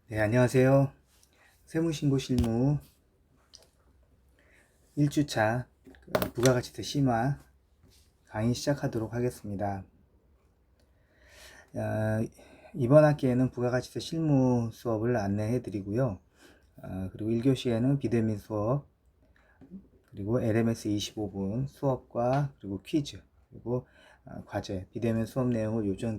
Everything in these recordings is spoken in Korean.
네, 안녕하세요. 세무신고 실무 1주차 부가가치세 심화 강의 시작하도록 하겠습니다. 어, 이번 학기에는 부가가치세 실무 수업을 안내해 드리고요. 그리고 1교시에는 비대면 수업, 그리고 LMS 25분 수업과 그리고 퀴즈, 그리고 과제, 비대면 수업 내용을 요점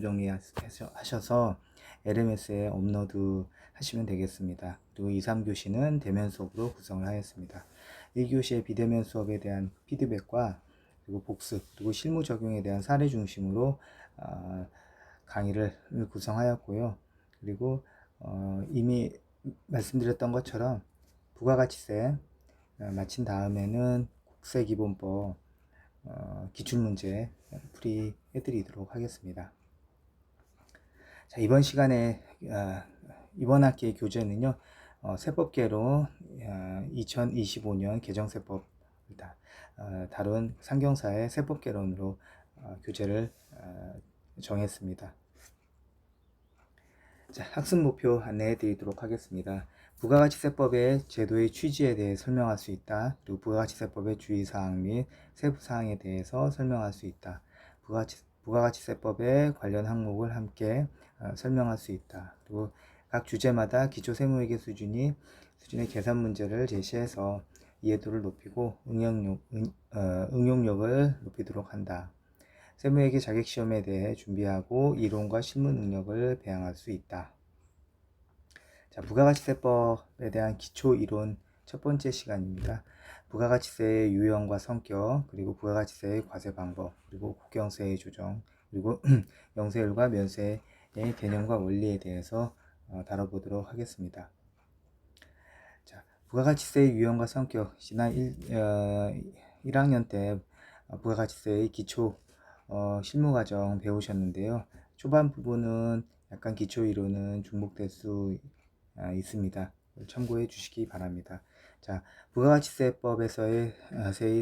정리하셔서 LMS에 업로드 하시면 되겠습니다. 그리고 2, 3교시는 대면 수업으로 구성을 하였습니다. 1교시의 비대면 수업에 대한 피드백과 그리고 복습, 그리고 실무 적용에 대한 사례 중심으로 강의를 구성하였고요. 그리고 이미 말씀드렸던 것처럼 부가가치세 마친 다음에는 국세기본법 기출문제 풀이해 드리도록 하겠습니다. 자, 이번 시간에 이번 학기의 교재는요, 세법계로 2025년 개정세법 다룬 상경사의 세법개론으로 교재를 정했습니다. 자, 학습 목표 안내해 드리도록 하겠습니다. 부가가치세법의 제도의 취지에 대해 설명할 수 있다. 그리고 부가가치세법의 주의사항 및 세부사항에 대해서 설명할 수 있다. 부가가치세법의 관련 항목을 함께 설명할 수 있다. 그리고 각 주제마다 기초세무회계 수준의 계산 문제를 제시해서 이해도를 높이고 응용력을 높이도록 한다. 세무회계 자격시험에 대해 준비하고 이론과 실무 능력을 배양할 수 있다. 자, 부가가치세법에 대한 기초 이론 첫 번째 시간입니다. 부가가치세의 유형과 성격, 그리고 부가가치세의 과세 방법, 그리고 국경세의 조정, 그리고 영세율과 면세의 개념과 원리에 대해서 다뤄보도록 하겠습니다. 자, 부가가치세의 유형과 성격, 지난 1학년 때 부가가치세의 기초 실무과정 배우셨는데요. 초반 부분은 약간 기초 이론은 중복될 수 있습니다. 참고해 주시기 바랍니다. 자, 부가가치세법에서의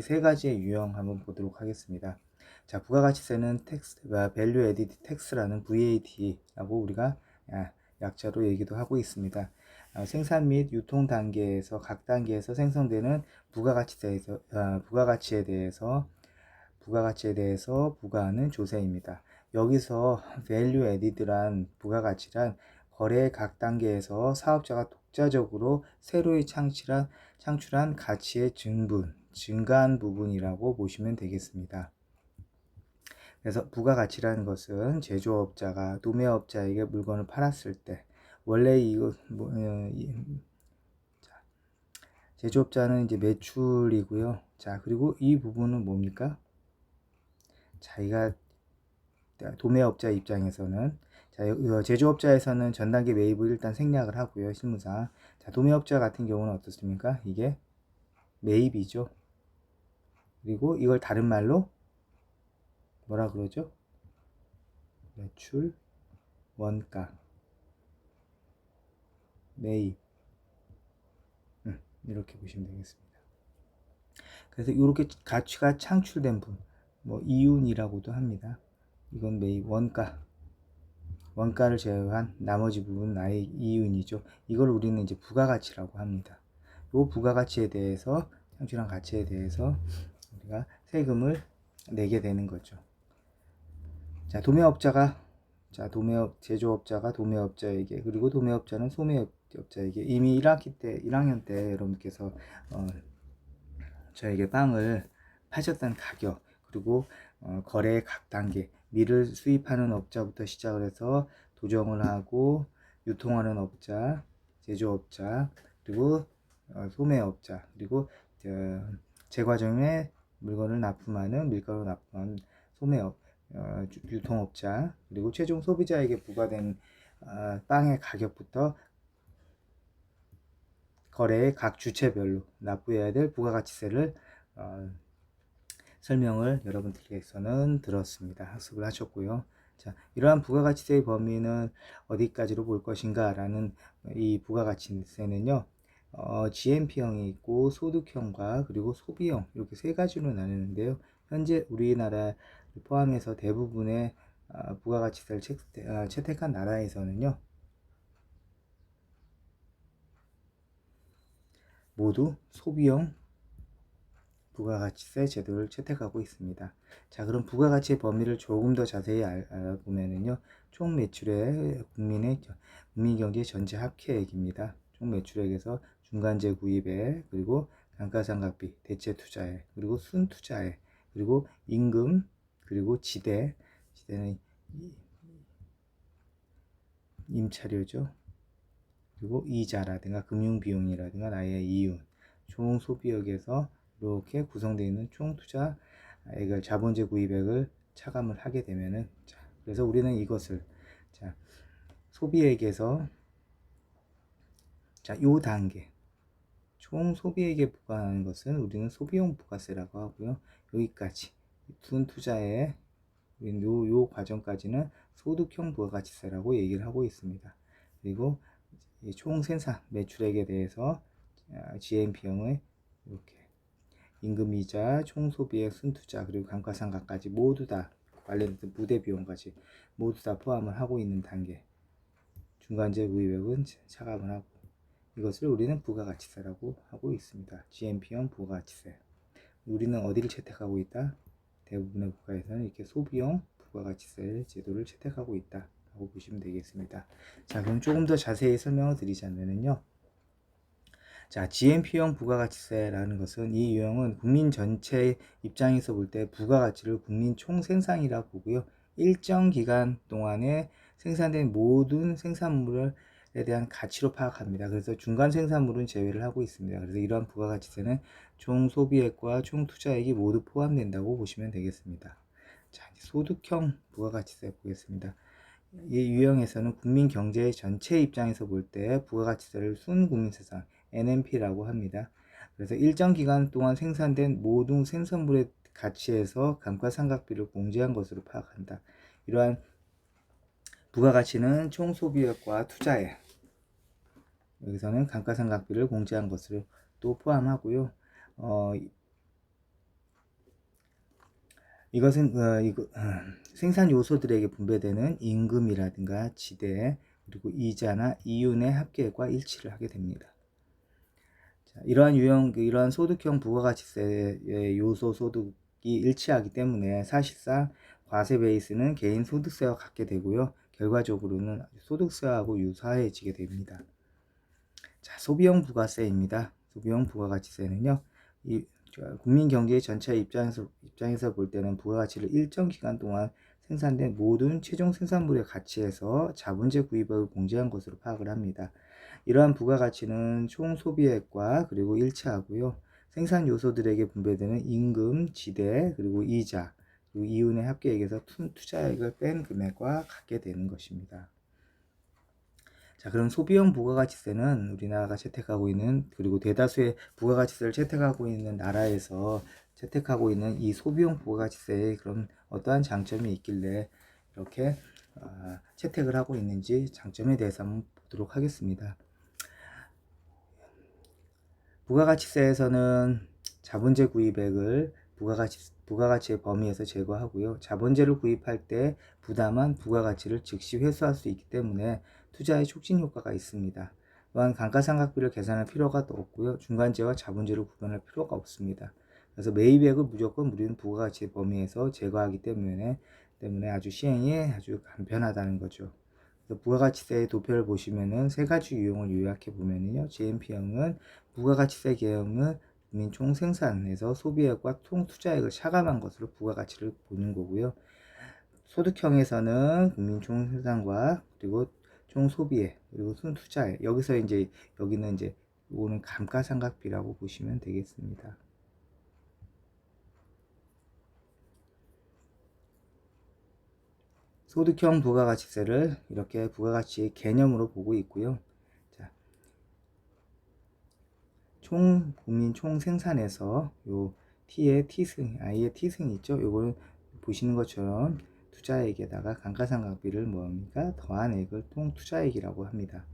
세 가지의 유형 한번 보도록 하겠습니다. 자, 부가가치세는 Value Added Tax라는 VAT라고 우리가 약자로 얘기도 하고 있습니다. 생산 및 유통 단계에서 각 단계에서 생성되는 부가가치에 대해서 부과하는 조세입니다. 여기서 value added란 부가가치란 거래의 각 단계에서 사업자가 독자적으로 새로이 창출한 가치의 증가한 부분이라고 보시면 되겠습니다. 그래서 부가가치라는 것은 제조업자가 도매업자에게 물건을 팔았을 때 원래 제조업자는 이제 매출이고요. 자, 그리고 이 부분은 뭡니까? 자기가 도매업자 입장에서는 제조업자에서는 전 단계 매입을 일단 생략을 하고요. 실무상. 자, 도매업자 같은 경우는 어떻습니까? 이게 매입이죠. 그리고 이걸 다른 말로 뭐라 그러죠? 매출, 원가, 매입. 이렇게 보시면 되겠습니다. 그래서 이렇게 가치가 창출된 분, 뭐 이윤이라고도 합니다. 이건 매입, 원가를 제외한 나머지 부분 나의 이윤이죠. 이걸 우리는 이제 부가가치라고 합니다. 이 부가가치에 대해서 창출한 가치에 대해서 우리가 세금을 내게 되는 거죠. 자, 제조업자가 도매업자에게, 그리고 도매업자는 소매업자에게 이미 1학년 때 여러분께서 저에게 빵을 파셨던 가격, 그리고 거래의 각 단계, 밀을 수입하는 업자부터 시작을 해서 도정을 하고 유통하는 업자, 제조업자, 그리고 소매업자, 그리고 제 과정에 물건을 밀가루 납품하는 유통업자, 그리고 최종 소비자에게 부과된 빵의 가격부터 거래의 각 주체별로 납부해야 될 부가가치세를 설명을 여러분들께서는 들었습니다. 학습을 하셨고요. 자, 이러한 부가가치세의 범위는 어디까지로 볼 것인가 라는 이 부가가치세는요, GNP형이 있고 소득형과 그리고 소비형 이렇게 세 가지로 나누는데요. 현재 우리나라 포함해서 대부분의 부가가치세를 채택한 나라에서는요, 모두 소비형 부가가치세 제도를 채택하고 있습니다. 자, 그럼 부가가치의 범위를 조금 더 자세히 알아보면은요, 총 매출의 국민 경제 전체 합계액입니다. 총 매출액에서 중간재 구입액, 그리고 감가상각비, 대체 투자액, 그리고 순투자액, 그리고 임금, 그리고 지대는 임차료죠. 그리고 이자라든가 금융비용이라든가 나의 이윤, 총 소비액에서 이렇게 구성되어 있는 총 투자액을 자본재 구입액을 차감을 하게 되면은, 자, 그래서 우리는 이것을, 자, 소비액에서, 자, 요 단계 총 소비액에 부과하는 것은 우리는 소비용 부가세라고 하고요. 여기까지 순투자액 요 과정까지는 소득형 부가가치세라고 얘기를 하고 있습니다. 그리고 총 생산 매출액에 대해서 GMP형의 이렇게 임금이자 총소비액 순투자 그리고 감가상각까지 모두 다 관련된 부대 비용까지 모두 다 포함을 하고 있는 단계, 중간재 구입액은 차감을 하고, 이것을 우리는 부가가치세라고 하고 있습니다. GMP형 부가가치세. 우리는 어디를 채택하고 있다? 대부분의 국가에서는 이렇게 소비용 부가가치세 제도를 채택하고 있다 라고 보시면 되겠습니다. 자, 그럼 조금 더 자세히 설명을 드리자면요, 자, GNP형 부가가치세라는 것은, 이 유형은 국민 전체 입장에서 볼 때 부가가치를 국민 총생산이라고 보고요, 일정 기간 동안에 생산된 모든 생산물에 대한 가치로 파악합니다. 그래서 중간 생산물은 제외를 하고 있습니다. 그래서 이러한 부가가치세는 총 소비액과 총 투자액이 모두 포함된다고 보시면 되겠습니다. 자, 소득형 부가가치세 보겠습니다. 이 유형에서는 국민 경제 전체 입장에서 볼 때 부가가치세를 순국민세상 NMP라고 합니다. 그래서 일정 기간 동안 생산된 모든 생산물의 가치에서 감가상각비를 공제한 것으로 파악한다. 이러한 부가가치는 총 소비액과 투자액, 여기서는 감가상각비를 공제한 것으로 또 포함하고요. 이것은 생산 요소들에게 분배되는 임금이라든가 지대, 그리고 이자나 이윤의 합계액과 일치를 하게 됩니다. 자, 이러한 소득형 부가가치세의 요소 소득이 일치하기 때문에 사실상 과세 베이스는 개인 소득세와 같게 되고요, 결과적으로는 소득세하고 유사해지게 됩니다. 자, 소비형 부가세입니다. 소비형 부가가치세는요, 국민 경제 전체 입장에서 볼 때는 부가가치를 일정 기간 동안 생산된 모든 최종 생산물의 가치에서 자본재 구입액을 공제한 것으로 파악을 합니다. 이러한 부가가치는 총 소비액과 그리고 일치하고요, 생산 요소들에게 분배되는 임금, 지대, 그리고 이자, 그리고 이윤의 합계액에서 투자액을 뺀 금액과 같게 되는 것입니다. 자, 그럼 소비형 부가가치세는 우리나라가 채택하고 있는, 그리고 대다수의 부가가치세를 채택하고 있는 나라에서 채택하고 있는 이 소비형 부가가치세에 그럼 어떠한 장점이 있길래 이렇게 채택을 하고 있는지 장점에 대해서 한번 보도록 하겠습니다. 부가가치세에서는 자본재 구입액을 부가가치의 범위에서 제거하고요, 자본재를 구입할 때 부담한 부가가치를 즉시 회수할 수 있기 때문에 투자의 촉진 효과가 있습니다. 또한 감가상각비를 계산할 필요가 없고요, 중간재와 자본재를 구분할 필요가 없습니다. 그래서 매입액을 무조건 우리는 부가가치의 범위에서 제거하기 때문에 아주 시행이 아주 간편하다는 거죠. 부가가치세의 도표를 보시면은 세 가지 유형을 요약해 보면은요, GNP형은 부가가치세 계형은 국민 총생산에서 소비액과 총투자액을 차감한 것으로 부가가치를 보는 거고요, 소득형에서는 국민 총생산과 그리고 총소비액 그리고 순투자액, 여기는 이제 이거는 감가상각비라고 보시면 되겠습니다. 소득형 부가가치세를 이렇게 부가가치 개념으로 보고 있고요. 자, 총 국민 총 생산에서 요 T의 T승, I의 T승이 있죠. 요거는 보시는 것처럼 투자액에다가 감가상각비를 뭡니까? 더한 액을 통투자액이라고 합니다.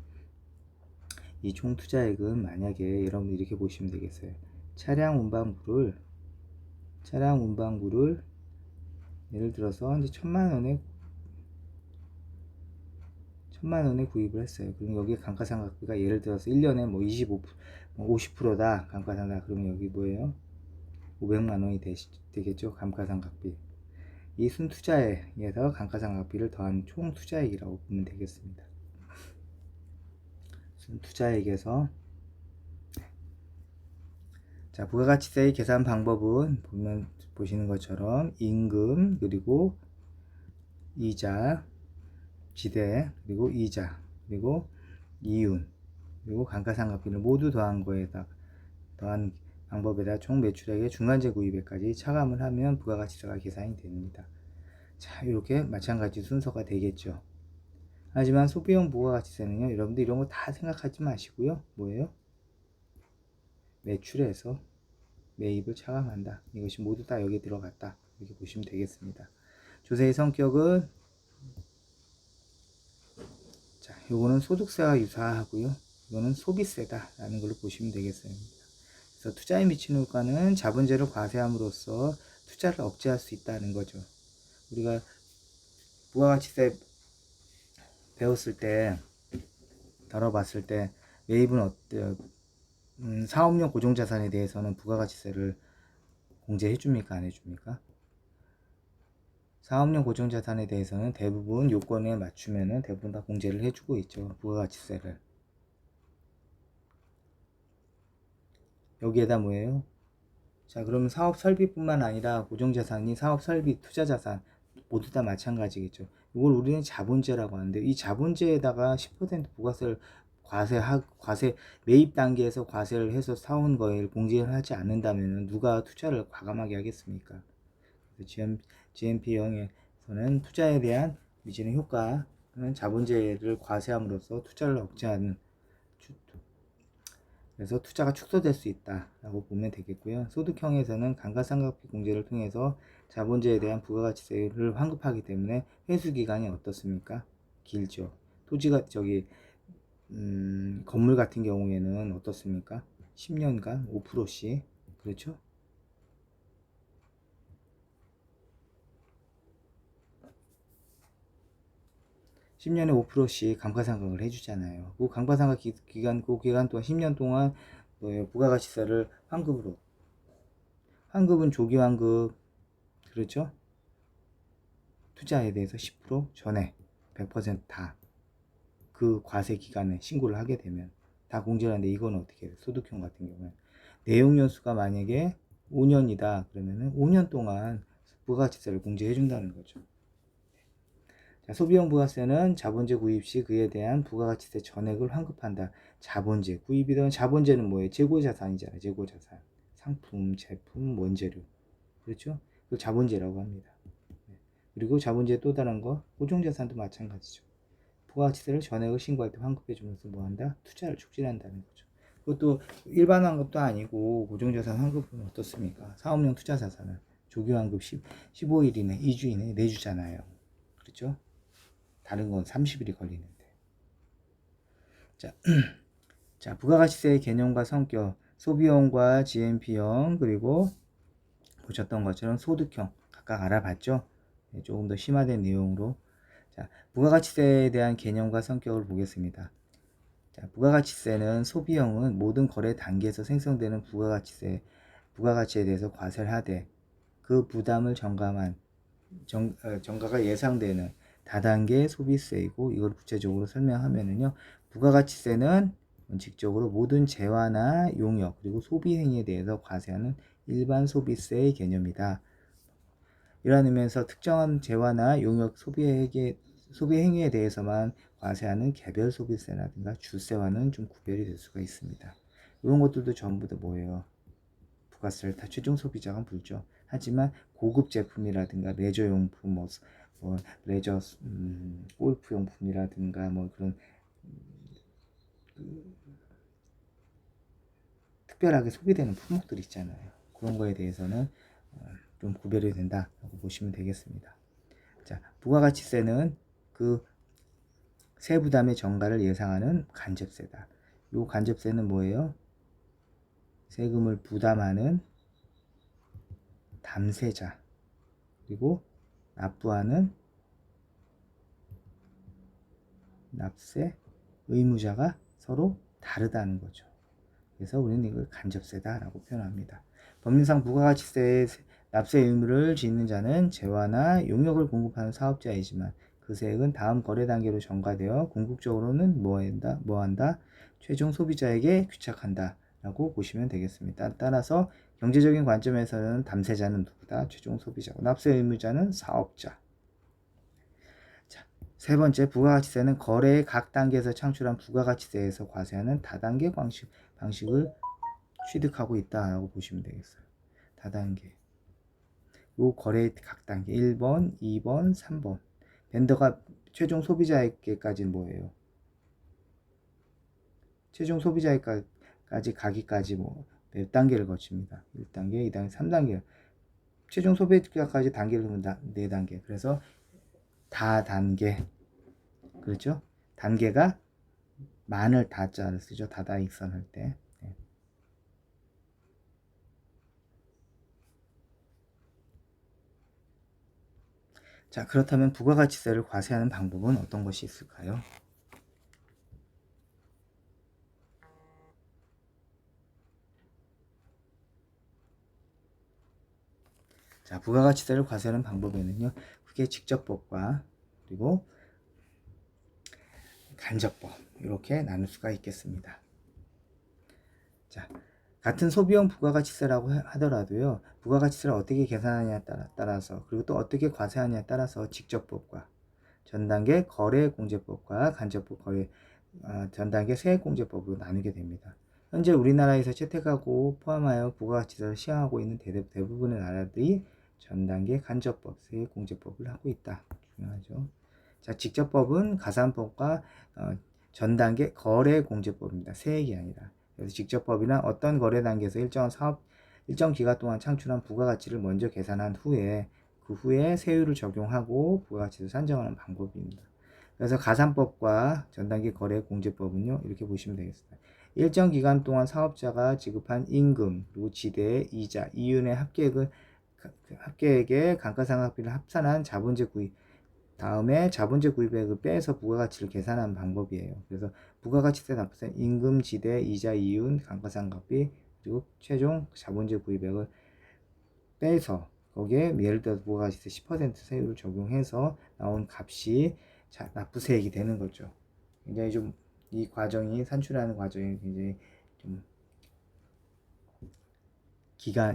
이 총 투자액은 만약에 여러분들 이렇게 보시면 되겠어요. 차량 운반부를 예를 들어서 이제 1,000만 3만 원에 구입을 했어요. 그럼 여기 감가상각비가 예를 들어서 1년에 뭐 50%다 감가상각. 그러면 여기 뭐예요? 500만 원이 되겠죠. 감가상각비. 이 순투자액에서 감가상각비를 더한 총 투자액이라고 보면 되겠습니다. 순투자액에서 자, 부가가치세의 계산 방법은 보시는 것처럼 임금 그리고 이자, 지대 그리고 이자 그리고 이윤 그리고 감가상각비를 모두 더한 방법에다 총 매출액의 중간재 구입액까지 차감을 하면 부가가치세가 계산이 됩니다. 자, 이렇게 마찬가지 순서가 되겠죠. 하지만 소비용 부가가치세는요, 여러분들 이런 거 다 생각하지 마시고요. 뭐예요? 매출에서 매입을 차감한다. 이것이 모두 다 여기 들어갔다. 이렇게 보시면 되겠습니다. 조세의 성격은 자, 요거는 소득세와 유사하고요. 이거는 소비세다 라는 걸로 보시면 되겠습니다. 그래서 투자에 미치는 효과는 자본재를 과세함으로써 투자를 억제할 수 있다는 거죠. 우리가 부가가치세 배웠을 때, 다뤄봤을 때 매입은 어때요? 사업용 고정자산에 대해서는 부가가치세를 공제해 줍니까? 안 해줍니까? 사업용 고정자산에 대해서는 대부분 요건에 맞추면은 대부분 다 공제를 해주고 있죠. 부가가치세를. 여기에다 뭐예요? 자, 그러면 사업 설비뿐만 아니라 고정자산이 사업 설비, 투자자산 모두 다 마찬가지겠죠. 이걸 우리는 자본재라고 하는데 이 자본재에다가 10% 부가세를 과세 매입 단계에서 과세를 해서 사온 거에 공제를 하지 않는다면 누가 투자를 과감하게 하겠습니까? GMP형에서는 투자에 대한 미치는 효과는 자본재를 과세함으로써 투자를 억제하는, 그래서 투자가 축소될 수 있다라고 보면 되겠고요. 소득형에서는 감가상각비 공제를 통해서 자본재에 대한 부가가치세를 환급하기 때문에 회수기간이 어떻습니까? 길죠. 토지가 건물 같은 경우에는 어떻습니까? 10년간 5%씩, 그렇죠? 10년에 5%씩 감가상각을 해주잖아요. 그 감가상각 기간, 그 기간 동안 10년 동안 뭐예요? 부가가치세를 환급은 조기환급, 그렇죠? 투자에 대해서 10% 전에 100%다 그 과세 기간에 신고를 하게 되면 다 공제를 하는데, 이건 어떻게 해요? 소득형 같은 경우는 내용 연수가 만약에 5년이다 그러면은 5년 동안 부가가치세를 공제해 준다는 거죠. 자, 소비용 부가세는 자본재 구입 시 그에 대한 부가가치세 전액을 환급한다. 자본재 구입이든, 자본재는 뭐예요? 재고자산이잖아요. 재고자산, 상품, 제품, 원재료, 그렇죠? 그걸 자본재라고 합니다. 그리고 자본재 또 다른 거 고정자산도 마찬가지죠. 부가가치세를 전액을 신고할 때 환급해 주면서 뭐한다? 투자를 촉진한다는 거죠. 그것도 일반 환급도 아니고 고정자산 환급은 어떻습니까? 사업용 투자자산은 조기 환급 15일 이내, 2주 이내에 내주잖아요. 그렇죠? 다른 건 30일이 걸리는데. 자, 자, 부가가치세의 개념과 성격, 소비형과 GMP형, 그리고 보셨던 것처럼 소득형 각각 알아봤죠? 네, 조금 더 심화된 내용으로. 자, 부가가치세에 대한 개념과 성격을 보겠습니다. 자, 부가가치세는 소비형은 모든 거래 단계에서 생성되는 부가가치에 대해서 과세를 하되 그 부담을 정가가 예상되는 다단계 소비세이고, 이걸 구체적으로 설명하면은요, 부가가치세는 원칙적으로 모든 재화나 용역 그리고 소비 행위에 대해서 과세하는 일반 소비세의 개념이다. 이러한 의미에서 특정한 재화나 용역 소비 행위에 대해서만 과세하는 개별 소비세라든가 주세와는 좀 구별이 될 수가 있습니다. 이런 것들도 전부 다 뭐예요? 부가세를 다 최종 소비자가 물죠. 하지만 고급 제품이라든가 레저용품, 레저 골프용품이라든가 그런 특별하게 소비되는 품목들 있잖아요. 그런 거에 대해서는 좀 구별이 된다라고 보시면 되겠습니다. 자, 부가가치세는 그 세부담의 정가를 예상하는 간접세다. 이 간접세는 뭐예요? 세금을 부담하는 담세자, 그리고 납부하는 납세 의무자가 서로 다르다는 거죠. 그래서 우리는 이걸 간접세다라고 표현합니다. 법률상 부가가치세의 납세 의무를 짓는 자는 재화나 용역을 공급하는 사업자이지만 그 세액은 다음 거래 단계로 전가되어 궁극적으로는 뭐한다? 최종 소비자에게 귀착한다 라고 보시면 되겠습니다. 따라서 경제적인 관점에서는 담세자는 누구다? 최종 소비자고, 납세 의무자는 사업자. 자, 세 번째, 부가가치세는 거래의 각 단계에서 창출한 부가가치세에서 과세하는 다단계 방식을 취득하고 있다라고 보시면 되겠어요. 다단계. 요 거래의 각 단계 1번, 2번, 3번. 벤더가 최종 소비자에게까지 뭐예요? 최종 소비자에게까지 가기까지 몇 단계를 거칩니다. 1단계, 2단계, 3단계. 최종 소비자까지 단계를 보면 4단계. 그래서 다단계. 그렇죠? 단계가 만을 다자를 쓰죠. 다다익선 할 때. 네. 자, 그렇다면 부가가치세를 과세하는 방법은 어떤 것이 있을까요? 자, 부가가치세를 과세하는 방법에는요, 크게 직접법과 그리고 간접법 이렇게 나눌 수가 있겠습니다. 자, 같은 소비용 부가가치세라고 하더라도요, 부가가치세를 어떻게 계산하냐에 따라서 그리고 또 어떻게 과세하냐에 따라서 직접법과 전단계 거래공제법과 간접법 전단계 세액공제법으로 나누게 됩니다. 현재 우리나라에서 채택하고 포함하여 부가가치세를 시행하고 있는 대부분의 나라들이 전단계 간접법, 세액공제법을 하고 있다. 중요하죠. 자, 직접법은 가산법과 전단계 거래공제법입니다. 세액이 아니라. 그래서 직접법이나 어떤 거래 단계에서 일정 기간 동안 창출한 부가가치를 먼저 계산한 후에 그 후에 세율을 적용하고 부가가치를 산정하는 방법입니다. 그래서 가산법과 전단계 거래공제법은요, 이렇게 보시면 되겠습니다. 일정 기간 동안 사업자가 지급한 임금, 그리고 지대, 이자, 이윤의 합계액의 감가상각비를 합산한 자본재 구입, 다음에 자본재 구입액을 빼서 부가가치를 계산하는 방법이에요. 그래서 부가가치세 납부세 임금, 지대, 이자, 이윤, 감가상각비, 그리고 최종 자본재 구입액을 빼서 거기에 예를 들어 부가가치세 10% 세율을 적용해서 나온 값이 납부세액이 되는 거죠. 굉장히 좀 이 과정이 산출하는 과정이 굉장히 좀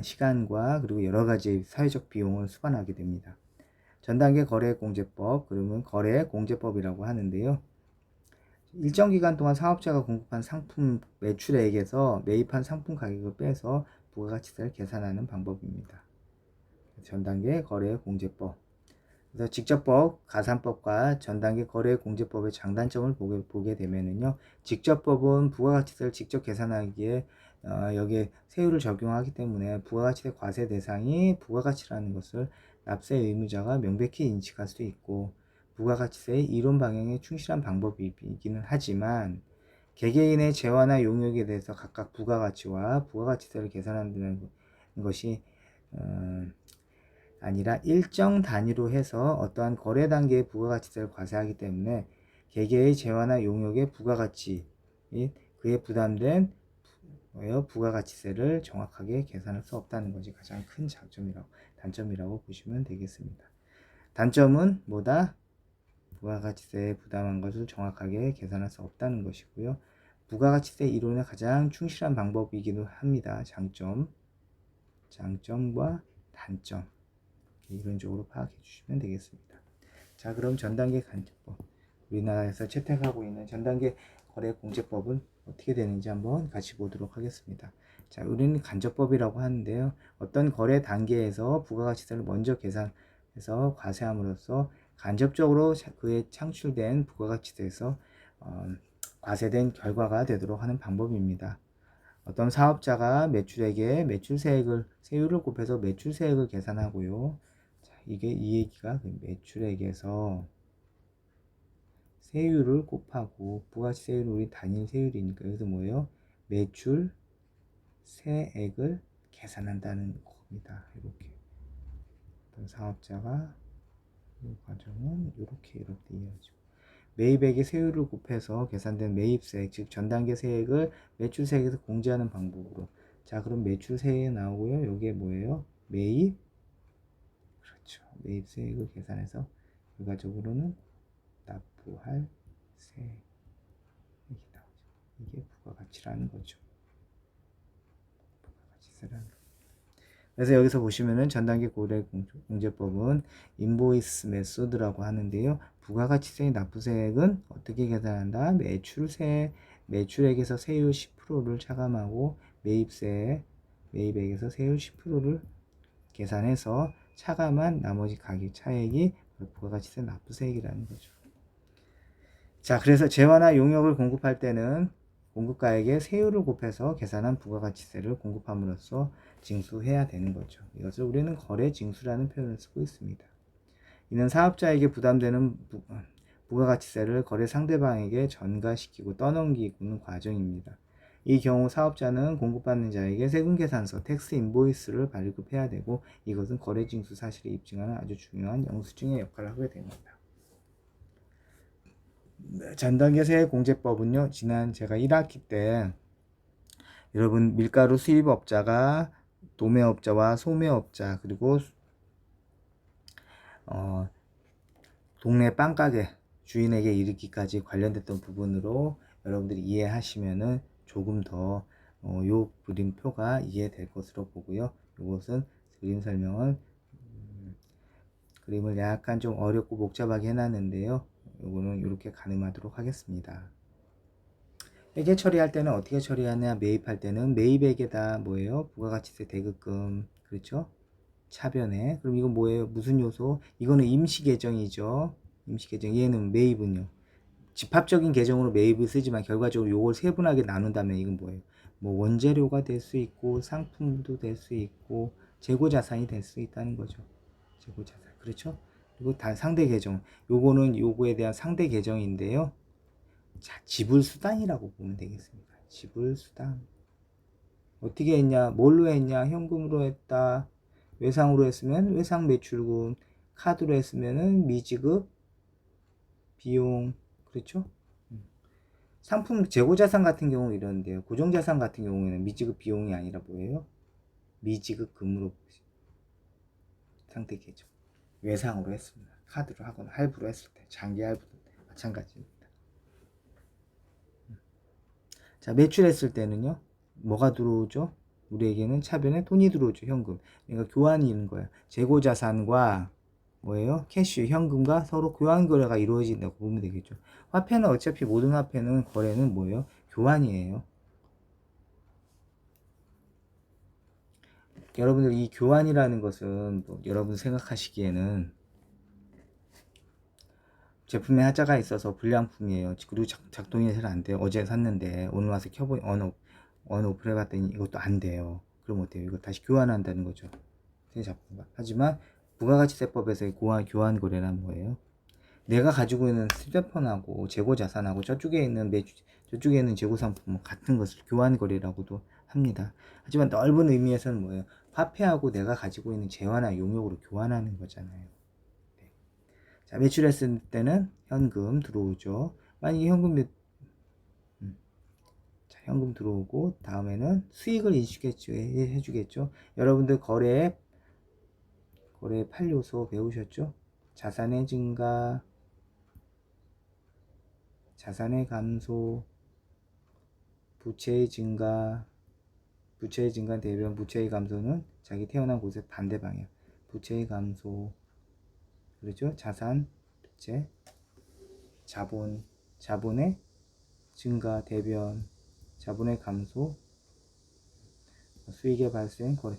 시간과 그리고 여러 가지 사회적 비용을 수반하게 됩니다. 전단계 거래공제법, 그러면 거래공제법이라고 하는데요. 일정 기간 동안 사업자가 공급한 상품 매출액에서 매입한 상품 가격을 빼서 부가가치세를 계산하는 방법입니다. 전단계 거래공제법. 그래서 직접법, 가산법과 전단계 거래공제법의 장단점을 보게 되면은요, 직접법은 부가가치세를 직접 계산하기에 여기에 세율을 적용하기 때문에 부가가치세 과세 대상이 부가가치라는 것을 납세 의무자가 명백히 인식할 수 있고 부가가치세의 이론 방향에 충실한 방법이기는 하지만 개개인의 재화나 용역에 대해서 각각 부가가치와 부가가치세를 계산한다는 것이 아니라 일정 단위로 해서 어떠한 거래 단계의 부가가치세를 과세하기 때문에 개개의 재화나 용역의 부가가치 및 그에 부담된 부가가치세를 정확하게 계산할 수 없다는 것이 가장 큰 단점이라고 보시면 되겠습니다. 단점은 뭐다? 부가가치세에 부담한 것을 정확하게 계산할 수 없다는 것이고요. 부가가치세 이론에 가장 충실한 방법이기도 합니다. 장점과 단점. 이론적으로 파악해 주시면 되겠습니다. 자, 그럼 전단계 간접법. 우리나라에서 채택하고 있는 전단계 거래공제법은 어떻게 되는지 한번 같이 보도록 하겠습니다. 자, 우리는 간접법이라고 하는데요. 어떤 거래 단계에서 부가가치세를 먼저 계산해서 과세함으로써 간접적으로 그에 창출된 부가가치세에서 과세된 결과가 되도록 하는 방법입니다. 어떤 사업자가 매출액에 세율을 곱해서 매출세액을 계산하고요. 자, 이 얘기가 그 매출액에서 세율을 곱하고 부가세율은 우리 단일 세율이니까 여기서 뭐예요? 매출 세액을 계산한다는 겁니다. 이렇게 어떤 사업자가 이 과정은 이렇게 이어지고 매입액의 세율을 곱해서 계산된 매입세액, 즉 전단계 세액을 매출세액에서 공제하는 방법으로. 자, 그럼 매출세액 나오고요. 요게 뭐예요? 매입, 그렇죠. 매입세액을 계산해서 결과적으로는 납부할 세액이 나오죠. 이게 부가가치라는 거죠. 부가가치세라는 거. 그래서 여기서 보시면은 전단계 고래공제법은 인보이스 메소드라고 하는데요. 부가가치세 납부세액은 어떻게 계산한다? 매출액에서 세율 10%를 차감하고 매입액에서 세율 10%를 계산해서 차감한 나머지 가격 차액이 부가가치세 납부세액이라는 거죠. 자, 그래서 재화나 용역을 공급할 때는 공급가액에 세율을 곱해서 계산한 부가가치세를 공급함으로써 징수해야 되는 거죠. 이것을 우리는 거래징수라는 표현을 쓰고 있습니다. 이는 사업자에게 부담되는 부가가치세를 거래 상대방에게 전가시키고 떠넘기는 과정입니다. 이 경우 사업자는 공급받는 자에게 세금계산서 텍스 인보이스를 발급해야 되고, 이것은 거래징수 사실을 입증하는 아주 중요한 영수증의 역할을 하게 됩니다. 전단계 세액공제법은요, 지난 제가 1학기 때 여러분 밀가루 수입업자가 도매업자와 소매업자, 그리고 동네 빵가게 주인에게 이르기까지 관련됐던 부분으로 여러분들이 이해하시면은 조금 더 요 그림표가 이해될 것으로 보고요. 이것은 그림 설명은 그림을 약간 좀 어렵고 복잡하게 해놨는데요. 요거는 이렇게 가늠하도록 하겠습니다. 회계 처리할 때는 어떻게 처리하냐? 매입할 때는 매입액에다 뭐예요? 부가가치세 대급금, 그렇죠? 차변에. 그럼 이건 뭐예요? 무슨 요소? 이거는 임시계정이죠. 임시계정. 얘는 매입은요. 집합적인 계정으로 매입을 쓰지만 결과적으로 요걸 세분하게 나눈다면 이건 뭐예요? 뭐 원재료가 될 수 있고 상품도 될 수 있고 재고자산이 될 수 있다는 거죠. 재고자산. 그렇죠? 그리고 다 상대 계정. 요거는 요거에 대한 상대 계정인데요. 자, 지불수단이라고 보면 되겠습니다. 지불수단. 어떻게 했냐? 뭘로 했냐? 현금으로 했다. 외상으로 했으면 외상 매출금. 카드로 했으면은 미지급 비용. 그렇죠? 상품 재고자산 같은 경우 이런데요. 고정자산 같은 경우에는 미지급 비용이 아니라 뭐예요? 미지급 금으로 상대 계정. 외상으로 했습니다. 카드로 하거나 할부로 했을 때, 장기 할부도 마찬가지입니다. 자, 매출했을 때는요, 뭐가 들어오죠? 우리에게는 차변에 돈이 들어오죠, 현금. 그러니까 교환이 있는 거예요. 재고자산과 뭐예요? 캐시, 현금과 서로 교환 거래가 이루어진다고 보면 되겠죠. 화폐는 어차피 모든 화폐는 거래는 뭐예요? 교환이에요. 여러분들 이 교환이라는 것은 뭐 여러분 생각하시기에는 제품에 하자가 있어서 불량품이에요. 그리고 작동이 잘 안 돼요. 어제 샀는데 오늘 와서 켜보니 언오프를 해봤더니 이것도 안 돼요. 그럼 어때요? 이거 다시 교환한다는 거죠. 하지만 부가가치세법에서의 교환 거래란 뭐예요? 내가 가지고 있는 휴대폰하고 재고자산하고 저쪽에 있는 재고상품 같은 것을 교환거래라고도 합니다. 하지만 넓은 의미에서는 뭐예요? 화폐하고 내가 가지고 있는 재화나 용역으로 교환하는 거잖아요. 네. 자, 매출했을 때는 현금 들어오죠. 만약에 현금 들어오고 다음에는 수익을 해주겠죠. 여러분들 거래 8요소 배우셨죠? 자산의 증가, 자산의 감소, 부채의 증가 대변 부채의 감소는 자기 태어난 곳의 반대 방향. 부채의 감소, 그렇죠? 자산, 부채, 자본의 증가 대변, 자본의 감소, 수익의 발생 거래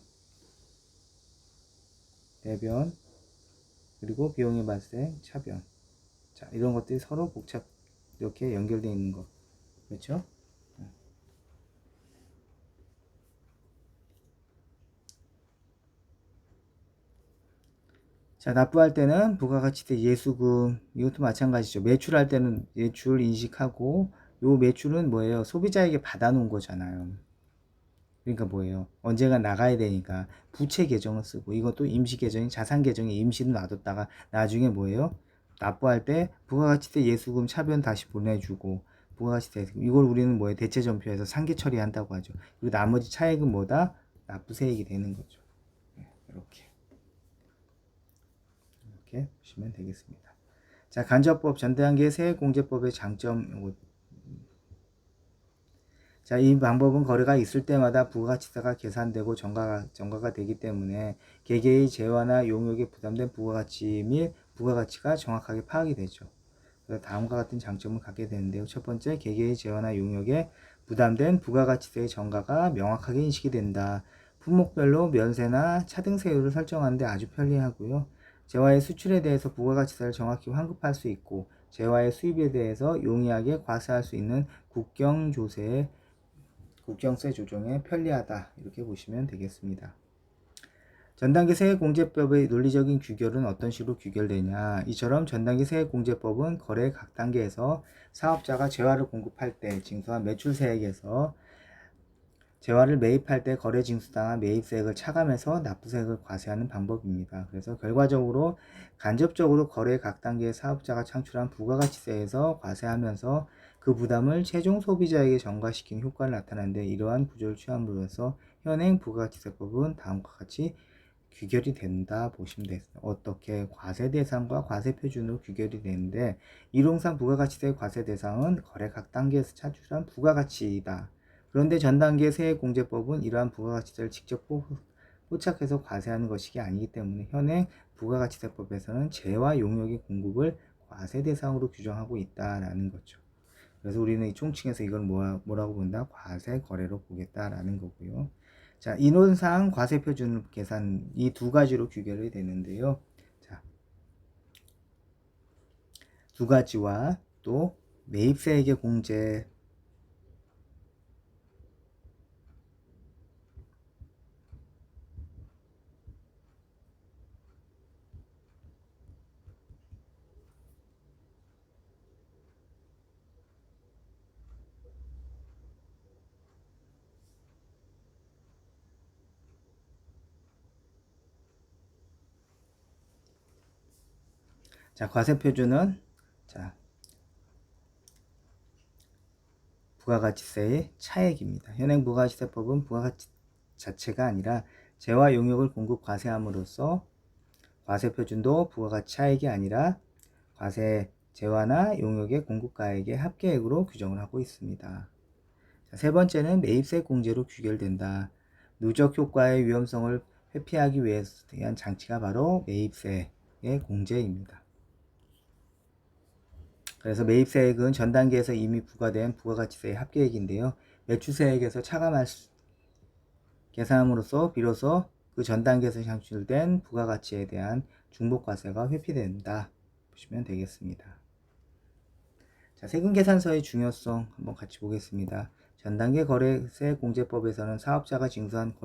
대변, 그리고 비용의 발생 차변. 자, 이런 것들이 서로 이렇게 연결되어 있는 거, 그렇죠? 자, 납부할 때는 부가가치세 예수금, 이것도 마찬가지죠. 매출할 때는 매출 인식하고, 요 매출은 뭐예요? 소비자에게 받아놓은 거잖아요. 그러니까 뭐예요? 언젠가 나가야 되니까 부채 계정을 쓰고, 이것도 임시 계정이 자산 계정에 임시로 놔뒀다가 나중에 뭐예요? 납부할 때 부가가치세 예수금 차변 다시 보내주고 부가가치세 이걸 우리는 뭐에 대체전표에서 상계 처리한다고 하죠. 그리고 나머지 차액은 뭐다? 납부세액이 되는 거죠. 이렇게 보시면 되겠습니다. 자, 간접법 전단계 세액공제법의 장점 요거. 자, 이 방법은 거래가 있을 때마다 부가가치세가 계산되고 정가가 되기 때문에 개개의 재화나 용역에 부담된 부가가치 및 부가가치가 정확하게 파악이 되죠. 그래서 다음과 같은 장점을 갖게 되는데요. 첫 번째, 개개의 재화나 용역에 부담된 부가가치세의 정가가 명확하게 인식이 된다. 품목별로 면세나 차등세율을 설정하는 데 아주 편리하고요. 재화의 수출에 대해서 부가가치세를 정확히 환급할 수 있고 재화의 수입에 대해서 용이하게 과세할 수 있는 국경세 조정에 편리하다. 이렇게 보시면 되겠습니다. 전단계 세액공제법의 논리적인 규결은 어떤 식으로 규결되냐. 이처럼 전단계 세액공제법은 거래 각 단계에서 사업자가 재화를 공급할 때 징수한 매출세액에서 재화를 매입할 때 거래 징수당한 매입세액을 차감해서 납부세액을 과세하는 방법입니다. 그래서 결과적으로 간접적으로 거래 각 단계의 사업자가 창출한 부가가치세에서 과세하면서 그 부담을 최종 소비자에게 전가시키는 효과를 나타내는데 이러한 구조를 취함으로써 현행 부가가치세법은 다음과 같이 규결이 된다 보시면 되겠습니다. 어떻게 과세 대상과 과세 표준으로 규결이 되는데 이론상 부가가치세 과세 대상은 거래 각 단계에서 차출한 부가가치이다. 그런데 전 단계 세액공제법은 이러한 부가가치세를 직접 포착해서 과세하는 것이 아니기 때문에 현행 부가가치세법에서는 재화 용역의 공급을 과세 대상으로 규정하고 있다라는 거죠. 그래서 우리는 이 총칭에서 이걸 뭐라고 본다? 과세 거래로 보겠다라는 거고요. 자, 인원상 과세표준 계산 이 두 가지로 규결이 되는데요. 자, 두 가지와 또 매입세액의 공제 자, 과세표준은 자, 부가가치세의 차액입니다. 현행 부가가치세법은 부가가치 자체가 아니라 재화 용역을 공급 과세함으로써 과세표준도 부가가치 차액이 아니라 과세 재화나 용역의 공급가액의 합계액으로 규정을 하고 있습니다. 자, 세 번째는 매입세 공제로 규결된다. 누적 효과의 위험성을 회피하기 위한 장치가 바로 매입세의 공제입니다. 그래서 매입세액은 전 단계에서 이미 부과된 부가가치세의 합계액인데요. 매출세액에서 계산함으로써 비로소 그 전 단계에서 창출된 부가가치에 대한 중복과세가 회피된다. 보시면 되겠습니다. 자, 세금계산서의 중요성 한번 같이 보겠습니다. 전단계 거래세 공제법에서는 사업자가 징수한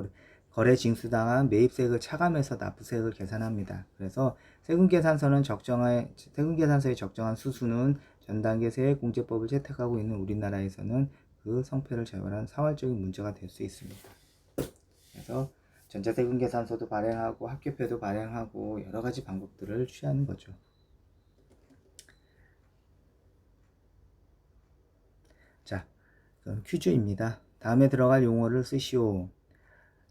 거래 징수당한 매입세액을 차감해서 납부세액을 계산합니다. 그래서 세금계산서의 적정한 수수는 전단계 세액공제법을 채택하고 있는 우리나라에서는 그 성패를 좌우하는 사활적인 문제가 될 수 있습니다. 그래서 전자세금계산서도 발행하고 합계표도 발행하고 여러 가지 방법들을 취하는 거죠. 자, 그럼 퀴즈입니다. 다음에 들어갈 용어를 쓰시오.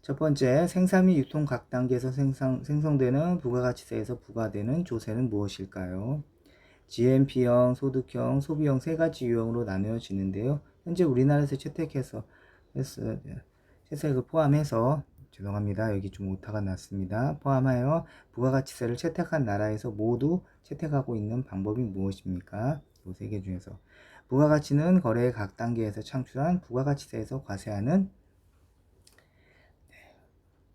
첫 번째, 생산 및 유통 각 단계에서 생성되는 부가가치세에서 부과되는 조세는 무엇일까요? GMP형, 소득형, 소비형 세 가지 유형으로 나누어지는데요. 현재 우리나라에서 채택을 포함해서 죄송합니다. 여기 좀 오타가 났습니다. 포함하여 부가가치세를 채택한 나라에서 모두 채택하고 있는 방법이 무엇입니까? 이 세 개 중에서 부가가치는 거래의 각 단계에서 창출한 부가가치세에서 과세하는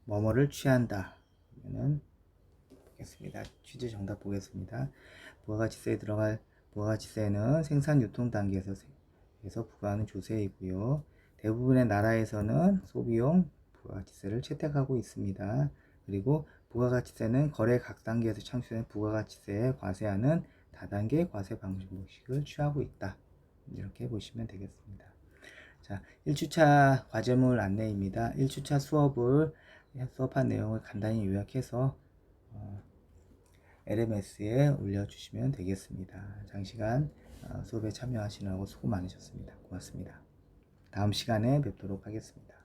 뭐뭐를 취한다. 그러면은 보겠습니다. 퀴즈 정답 보겠습니다. 부가가치세에 들어갈 부가가치세는 생산 유통 단계에서 부과하는 조세이고요. 대부분의 나라에서는 소비용 부가가치세를 채택하고 있습니다. 그리고 부가가치세는 거래 각 단계에서 창출된 부가가치세에 과세하는 다단계 과세 방식을 취하고 있다. 이렇게 보시면 되겠습니다. 자, 1주차 과제물 안내입니다. 1주차 수업한 내용을 간단히 요약해서 LMS에 올려주시면 되겠습니다. 장시간 수업에 참여하시느라고 수고 많으셨습니다. 고맙습니다. 다음 시간에 뵙도록 하겠습니다.